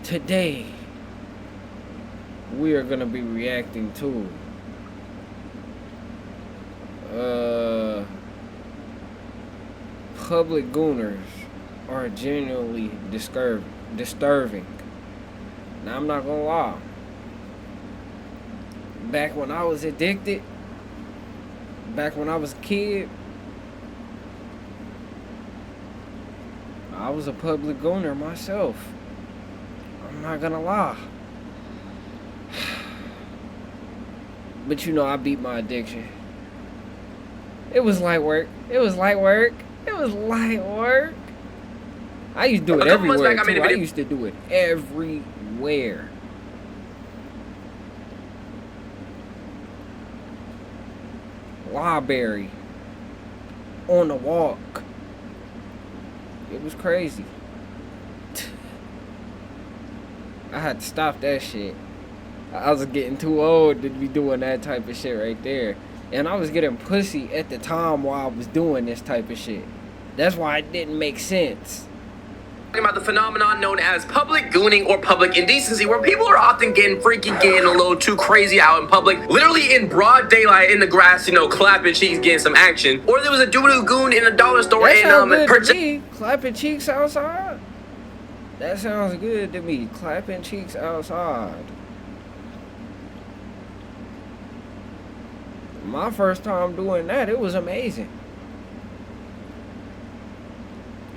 Today, we are gonna be reacting to public gooners are genuinely disturbing. Now, I'm not gonna lie. Back when I was addicted, back when I was a kid, I was a public gooner myself. I'm not gonna lie. But you know, I beat my addiction. It was light work. It was light work. It was light work. I used to do it everywhere too. I used to do it everywhere. Library. On the walk. It was crazy. I had to stop that shit. I was getting too old to be doing that type of shit right there. And I was getting pussy at the time while I was doing this type of shit. That's why it didn't make sense. Talking about the phenomenon known as public gooning or public indecency, where people are often getting a little too crazy out in public, literally in broad daylight in the grass, you know, clapping cheeks, getting some action. Or there was a doo-doo goon in a dollar store and purchasing clapping cheeks outside. That sounds good to me. Clapping cheeks outside. My first time doing that, it was amazing.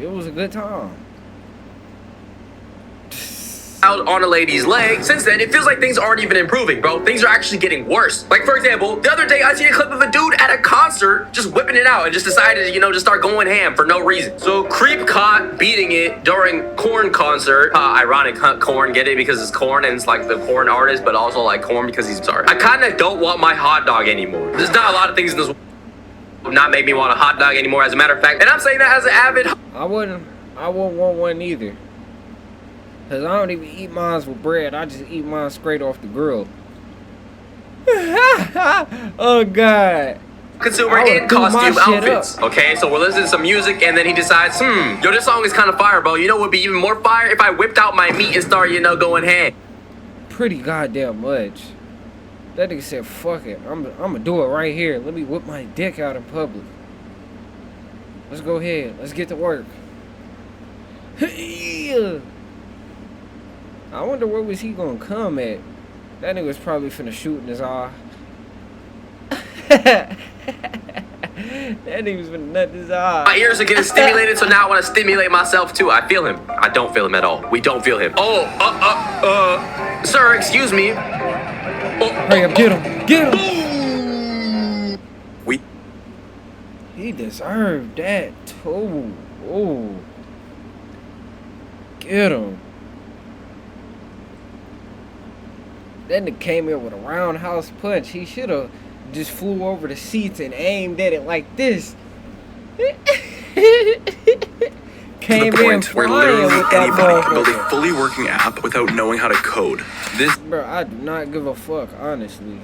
It was a good time. Out on a lady's leg. Since then, it feels like things aren't even improving, bro. Things are actually getting worse. Like, for example, the other day I seen a clip of a dude at a concert just whipping it out and just decided, you know, to start going ham for no reason. So, creep caught beating it during Korn concert. Ironic, Korn, get it? Because it's Korn and it's like the Korn artist, but also like Korn because he's sorry. I kind of don't want my hot dog anymore. There's not a lot of things in this would not make me want a hot dog anymore, as a matter of fact. And I'm saying that as an avid... I wouldn't want one either. Cause I don't even eat mine with bread. I just eat mine straight off the grill. Oh God. Consumer in costume outfits. Okay, so we're listening to some music and then he decides, yo, this song is kind of fire, bro. You know what would be even more fire if I whipped out my meat and started, you know, going ham. Pretty goddamn much. That nigga said, fuck it. I'm gonna do it right here. Let me whip my dick out in public. Let's go ahead. Let's get to work. I wonder where was he gonna come at. That nigga was probably finna shoot in his eye. That nigga was finna nut his eye. My ears are getting stimulated, so now I want to stimulate myself too. I feel him. I don't feel him at all. We don't feel him. Sir, excuse me. Hurry up, get him. Get him. He deserved that too. Oh. Get him. That nigga came in with a roundhouse punch. He should have just flew over the seats and aimed at it like this. Came to the in point where literally anybody can build a fully working app without knowing how to code. This, bro, I do not give a fuck, honestly.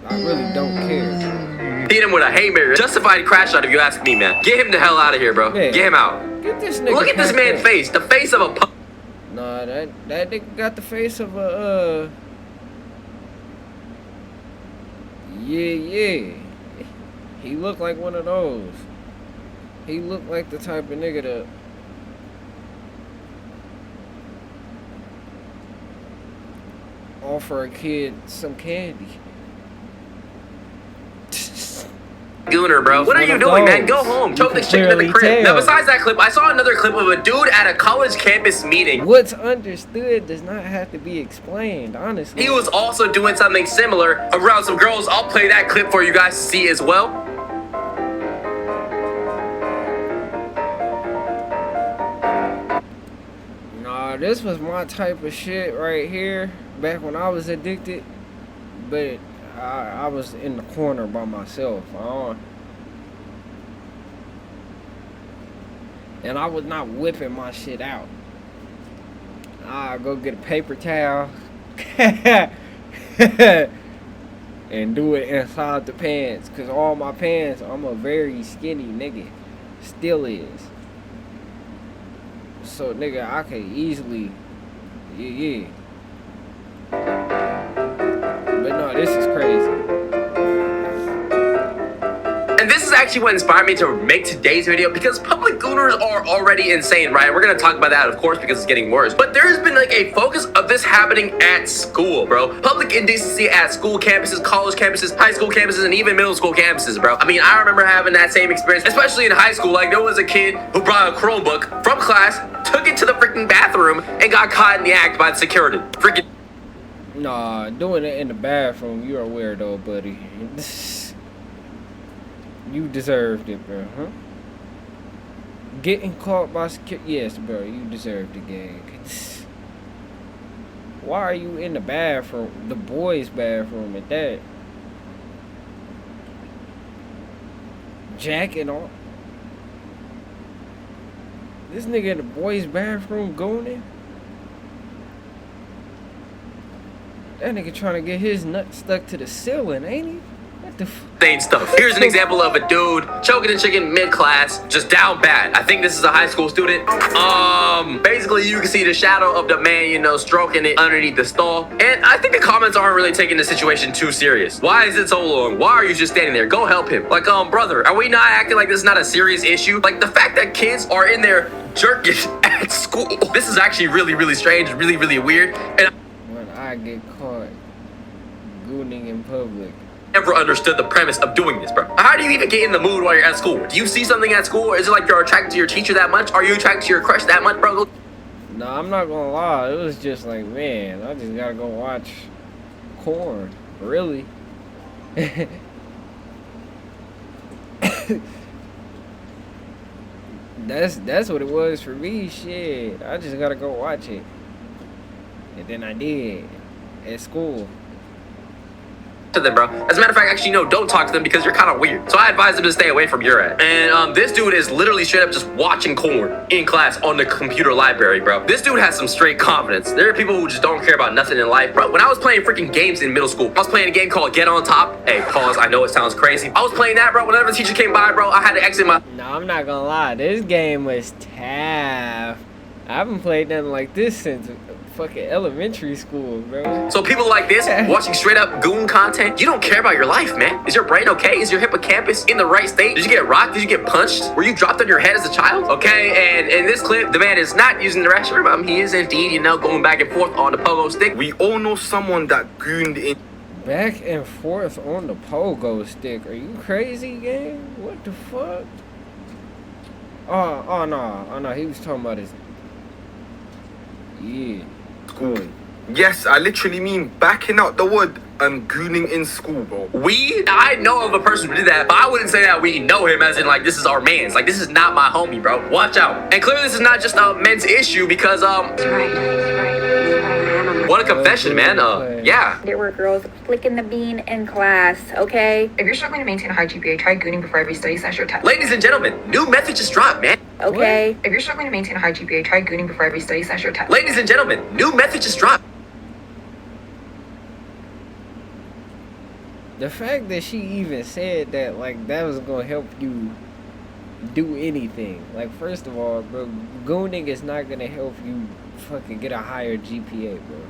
I really don't care. Beat him with a haymaker. Justified crash shot if you ask me, man. Get him the hell out of here, bro. Yeah. Get him out. Get this nigga. Look at this man's face. The face of a... Nah, that nigga got the face of a, yeah. He looked like one of those. He looked like the type of nigga to offer a kid some candy. Gooner, bro. What are you doing, man? Go home. Choke this chicken in the crib. Now, besides that clip, I saw another clip of a dude at a college campus meeting. What's understood does not have to be explained, honestly. He was also doing something similar around some girls. I'll play that clip for you guys to see as well. Nah, this was my type of shit right here back when I was addicted, but I was in the corner by myself. And I was not whipping my shit out. I go get a paper towel and do it inside the pants, cause all my pants, I'm a very skinny nigga, still is. So nigga, I could easily Yeah. But no, this is crazy. And this is actually what inspired me to make today's video, because public gooners are already insane, right? We're gonna talk about that, of course, because it's getting worse. But there's been like a focus of this happening at school, bro. Public indecency at school campuses, college campuses, high school campuses, and even middle school campuses, bro. I mean, I remember having that same experience, especially in high school. Like, there was a kid who brought a Chromebook from class, took it to the freaking bathroom, and got caught in the act by the security. Freaking. Nah, doing it in the bathroom, you're a weirdo, buddy. You deserved it, bro, huh? Getting caught by security, yes, bro, you deserved the gang. Why are you in the bathroom, the boys' bathroom at that? Jacking off. This nigga in the boys' bathroom gooning? That nigga trying to get his nut stuck to the ceiling, ain't he? What the Insane stuff. Here's an example of a dude choking a chicken mid-class, just down bad. I think this is a high school student. Basically you can see the shadow of the man, you know, stroking it underneath the stall. And I think the comments aren't really taking the situation too serious. Why is it so long? Why are you just standing there? Go help him. Like, brother, are we not acting like this is not a serious issue? Like, the fact that kids are in there jerking at school, this is actually really, really strange, really, really weird. And when I get caught gooning in public. Never understood the premise of doing this, bro. How do you even get in the mood while you're at school? Do you see something at school? Or is it like you're attracted to your teacher that much? Are you attracted to your crush that much, bro? Nah, I'm not gonna lie. It was just like, man, I just gotta go watch corn. Really? That's what it was for me. Shit, I just gotta go watch it, and then I did at school. To them, bro. As a matter of fact, actually, no, don't talk to them because you're kind of weird. So I advise them to stay away from your end. And this dude is literally straight up just watching corn in class on the computer library, bro. This dude has some straight confidence. There are people who just don't care about nothing in life, bro. When I was playing freaking games in middle school, I was playing a game called Get On Top. Hey, pause. I know it sounds crazy. I was playing that, bro. Whenever the teacher came by, bro, I had to exit my. No, I'm not gonna lie. This game was tough. I haven't played nothing like this since fucking elementary school, bro. So people like this, watching straight up goon content, you don't care about your life, man. Is your brain okay? Is your hippocampus in the right state? Did you get rocked? Did you get punched? Were you dropped on your head as a child? Okay, and in this clip, the man is not using the restroom. He is indeed, you know, going back and forth on the pogo stick. We all know someone that gooned in. Back and forth on the pogo stick. Are you crazy, gang? What the fuck? Oh no, he was talking about his. Yeah. School. Yes, I literally mean backing out the wood and gooning in school, bro. I know of a person who did that, but I wouldn't say that we know him as in like this is our man's. Like, this is not my homie, bro. Watch out. And clearly this is not just a men's issue because what a confession, man. Yeah. There were girls flicking the bean in class, okay? If you're struggling to maintain a high GPA, try gooning before every study session or test. Ladies and gentlemen, new method just dropped, man. Okay. If you're struggling to maintain a high GPA, try gooning before every study session or test. Ladies and gentlemen, new method just dropped. The fact that she even said that, like, that was gonna help you do anything. Like, first of all, bro, gooning is not gonna help you fucking get a higher GPA, bro.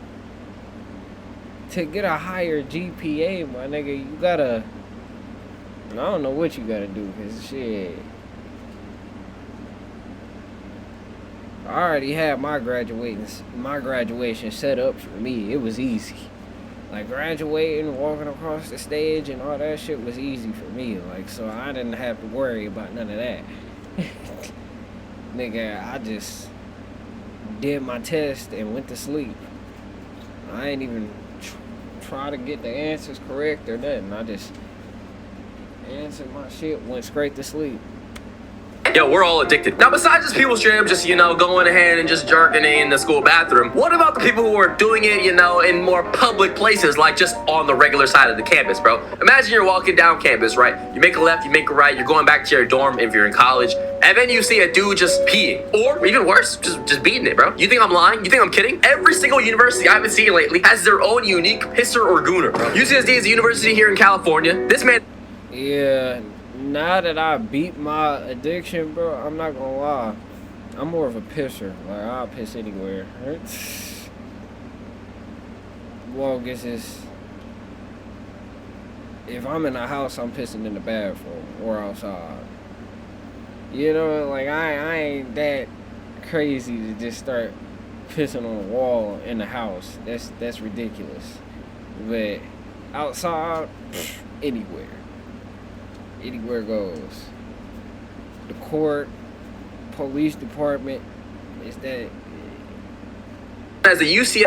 To get a higher GPA, my nigga, you gotta. I don't know what you gotta do, cause shit. I already had my graduation set up for me. It was easy. Like, graduating, walking across the stage, and all that shit was easy for me. Like, so I didn't have to worry about none of that. Nigga, I just did my test and went to sleep. I ain't even try to get the answers correct or nothing. I just answered my shit, went straight to sleep. Yo, we're all addicted. Now, besides just people straight up just, you know, going ahead and just jerking in the school bathroom, what about the people who are doing it, you know, in more public places, like just on the regular side of the campus, bro? Imagine you're walking down campus, right? You make a left, you make a right, you're going back to your dorm if you're in college, and then you see a dude just peeing, or even worse, just beating it, bro. You think I'm lying? You think I'm kidding? Every single university I've been seeing lately has their own unique pisser or gooner, bro. UCSD is a university here in California. This man... Yeah, now that I beat my addiction, bro, I'm not gonna lie. I'm more of a pisser. Like, I'll piss anywhere. longest is if I'm in a house, I'm pissing in the bathroom or outside. You know, like I ain't that crazy to just start pissing on a wall in the house. That's ridiculous. But outside, anywhere goes. The court, police department, is that. As a UCF.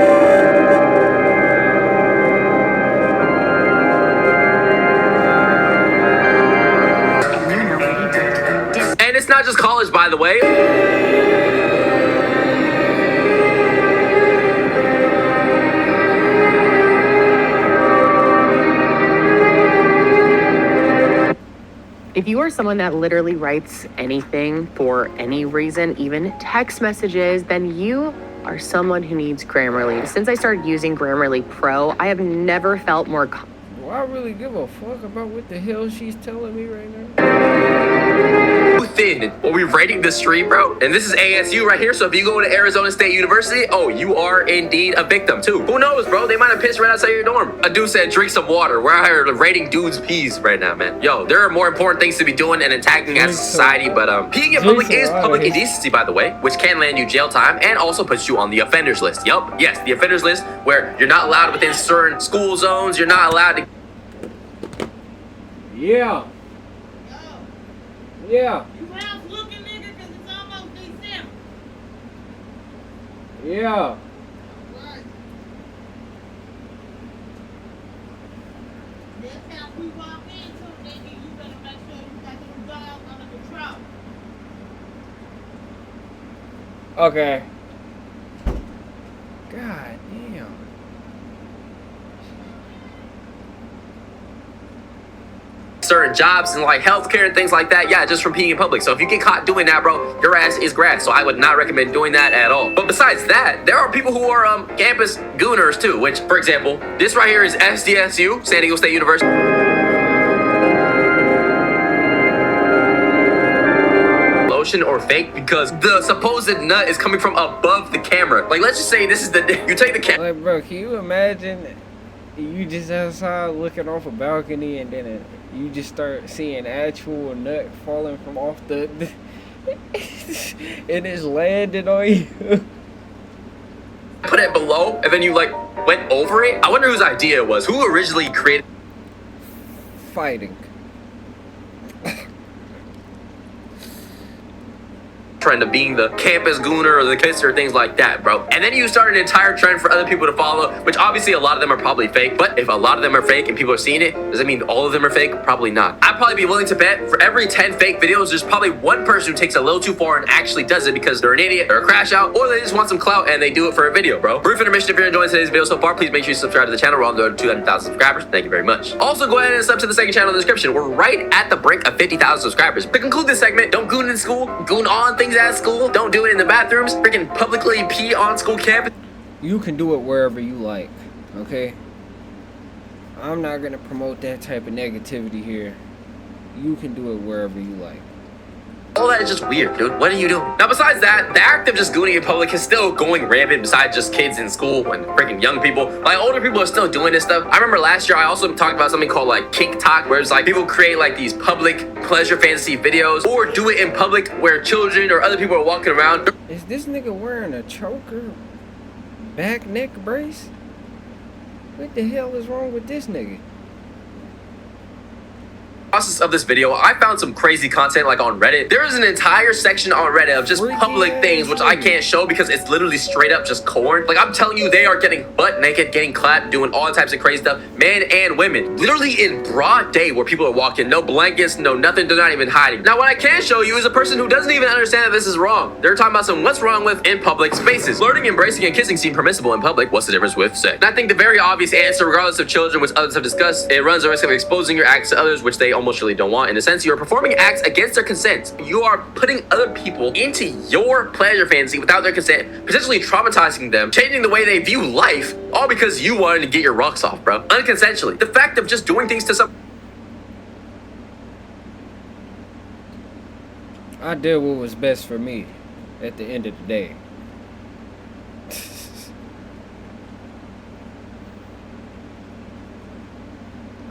And it's not just college, by the way. If you are someone that literally writes anything for any reason, even text messages, then you are someone who needs Grammarly. Since I started using Grammarly Pro, I have never felt more Do I really give a fuck about what the hell she's telling me right now? Thin. Are we rating the stream, bro? And this is ASU right here, so if you go to Arizona State University, oh, you are indeed a victim too. Who knows, bro? They might have pissed right outside your dorm. A dude said drink some water. We're out here rating dudes' peas right now, man. Yo, there are more important things to be doing and attacking as a society, but peeing in public is public indecency, by the way, which can land you jail time and also puts you on the offenders list. Yup, yes, the offenders list, where you're not allowed within certain school zones, you're not allowed to. Yeah. Yeah. Yeah. Okay. God damn. Certain jobs and like healthcare and things like that, yeah, just from peeing in public. So if you get caught doing that, bro, your ass is grass. So I would not recommend doing that at all. But besides that, there are people who are campus gooners too, which, for example, this right here is SDSU, San Diego State University. Lotion or fake because the supposed nut is coming from above the camera. Like, let's just say this is the, you take the camera. Like, bro, can you imagine you just outside looking off a balcony and then you just start seeing actual nut falling from off the and it's landing on you. Put it below and then you like went over it. I wonder whose idea it was. Who originally created Fighting. trend of being the campus gooner or the kisser, things like that, bro. And then you start an entire trend for other people to follow, which obviously a lot of them are probably fake. But if a lot of them are fake and people are seeing it, does it mean all of them are fake? Probably not. I'd probably be willing to bet for every 10 fake videos, there's probably one person who takes it a little too far and actually does it because they're an idiot or a crash out, or they just want some clout and they do it for a video, bro. Brief intermission. If you're enjoying today's video so far, please make sure you subscribe to the channel. We're on the road to 200,000 subscribers. Thank you very much. Also, go ahead and sub to the second channel in the description. We're right at the brink of 50,000 subscribers. To conclude this segment, don't goon in school, goon on things at school, don't do it in the bathrooms, freaking publicly pee on school campus. You can do it wherever you like, okay? I'm not gonna promote that type of negativity here. You can do it wherever you like. All that is just weird, dude. What are you doing? Now, besides that, the act of just gooning in public is still going rampant besides just kids in school and freaking young people. Like, older people are still doing this stuff. I remember last year, I also talked about something called, like, kink talk, where it's like people create, like, these public pleasure fantasy videos or do it in public where children or other people are walking around. Is this nigga wearing a choker back neck brace? What the hell is wrong with this nigga? Process of this video, I found some crazy content like on Reddit. There is an entire section on Reddit of just public things which I can't show because it's literally straight up just corn. Like, I'm telling you, they are getting butt naked, getting clapped, doing all types of crazy stuff, men and women, literally in broad day where people are walking, no blankets, no nothing, they're not even hiding. Now, what I can show you is a person who doesn't even understand that this is wrong. They're talking about some what's wrong with in public spaces. Flirting, embracing, and kissing seem permissible in public. What's the difference with sex? And I think the very obvious answer, regardless of children, which others have discussed, it runs the risk of exposing your acts to others, which they almost really don't want. In a sense, you're performing acts against their consent. You are putting other people into your pleasure fantasy without their consent, potentially traumatizing them, changing the way they view life, all because you wanted to get your rocks off, bro. Unconsensually. The fact of just doing things to some... I did what was best for me at the end of the day.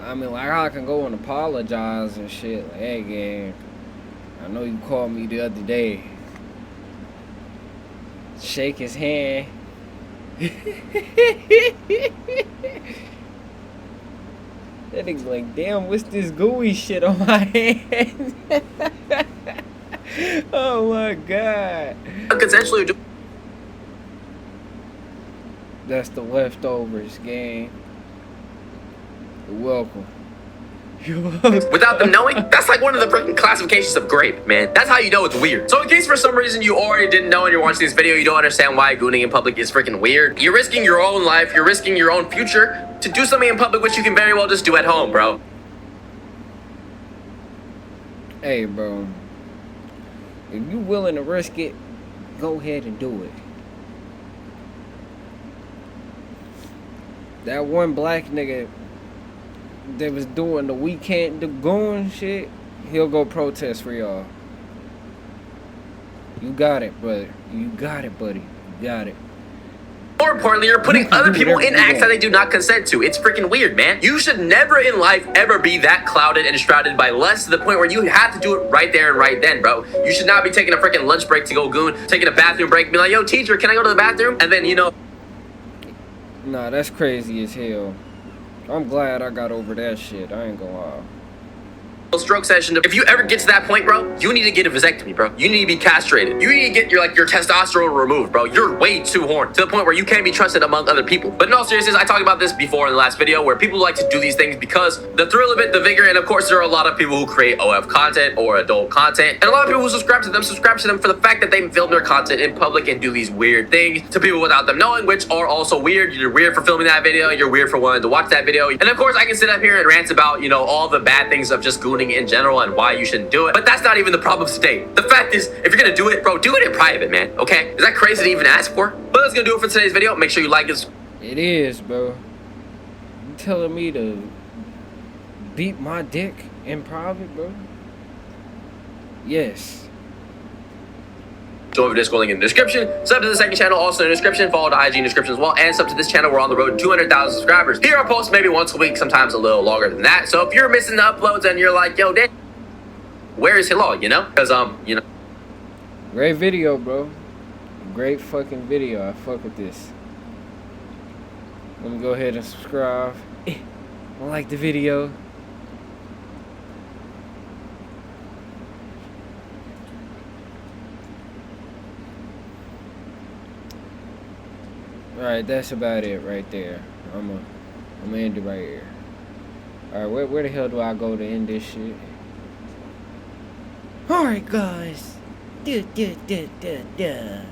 I mean, like, I can go and apologize and shit. Like, hey, gang, I know you called me the other day. Shake his hand. That nigga's like, damn, what's this gooey shit on my hand? Oh my god. Consensually do. That's the leftovers, gang. You're welcome. You're welcome. Without them knowing, that's like one of the freaking classifications of grape, man. That's how you know it's weird. So in case for some reason you already didn't know and you're watching this video, you don't understand why gooning in public is freaking weird. You're risking your own life, you're risking your own future to do something in public which you can very well just do at home, bro. Hey, bro. If you willing to risk it, go ahead and do it. That one black nigga that was doing the we can't do goon shit, he'll go protest for y'all. You got it, brother. You got it, buddy. You got it. More importantly, you're putting other people in acts that they do not consent to. It's freaking weird, man. You should never in life ever be that clouded and shrouded by less to the point where you have to do it right there and right then, bro. You should not be taking a freaking lunch break to go goon, taking a bathroom break, be like, yo, teacher, can I go to the bathroom? And then, you know. Nah, that's crazy as hell. I'm glad I got over that shit. I ain't gonna lie. Stroke session. If you ever get to that point, bro, you need to get a vasectomy, bro. You need to be castrated. You need to get your testosterone removed, bro. You're way too horny to the point where you can't be trusted among other people. But in all seriousness, I talked about this before in the last video, where people like to do these things because the thrill of it, the vigor, and of course there are a lot of people who create OF content or adult content, and a lot of people who subscribe to them for the fact that they film their content in public and do these weird things to people without them knowing, which are also weird. You're weird for filming that video. You're weird for wanting to watch that video. And of course, I can sit up here and rant about, you know, all the bad things of just gooning in general and why you shouldn't do it. But that's not even the problem today. The fact is, if you're gonna do it, bro, do it in private, man. Okay? Is that crazy to even ask for? But that's gonna do it for today's video. Make sure you like this. It is, bro. You telling me to beat my dick in private, bro? Yes. Join the Discord link in the description. Sub to the second channel also in the description. Follow the IG in the description as well. And sub to this channel. We're on the road to 200,000 subscribers. Here I post maybe once a week, sometimes a little longer than that. So if you're missing the uploads and you're like, yo, Dan, where is Hello? You know? Because, you know. Great video, bro. Great fucking video. I fuck with this. Let me go ahead and subscribe. Like the video. Alright, that's about it right there. I'm gonna end it right here. Alright, where the hell do I go to end this shit? Alright, guys.